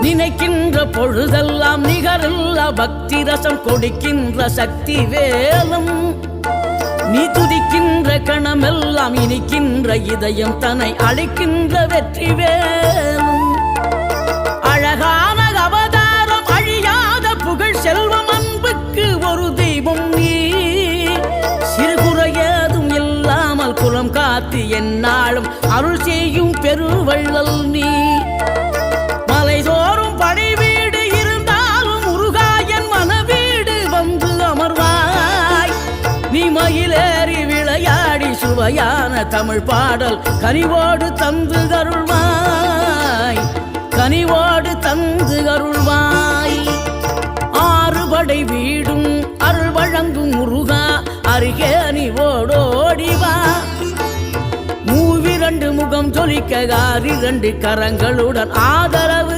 நினைக்கின்ற பொழுதெல்லாம் நிகரில்லா பக்தி ரசம் கொடுக்கின்ற சக்தி வேலும் நீ துதிக்கின்ற கணமெல்லாம் இனிக்கின்ற இதயம் தன்னை அழைக்கின்ற வெற்றி வேலும் அழகான அவதாரம் அழியாத புகழ் செல்வம் அன்புக்கு ஒரு தெய்வம் நீ சிறுகுறையதும் இல்லாமல் குலம் காத்து எந்நாளும் அருள் செய்யும் பெருவள்ளல் நீ மலைதோறும் படை வீடு இருந்தாலும் முருகாயன் மனவீடு வந்து அமர்வாய் நீ மயிலேறி விளையாடி சுவையான தமிழ் பாடல் கனிவோடு தந்து அருள்வாய் கனிவோடு தந்து அருள்வாய் ஆறுபடை வீடும் அருள் வழங்கும் முருகா அருகே நீ ஓடோடிவா மூவிரண்டு முகம் ஜொலிக்க 6 கரங்களுடன் ஆதரவு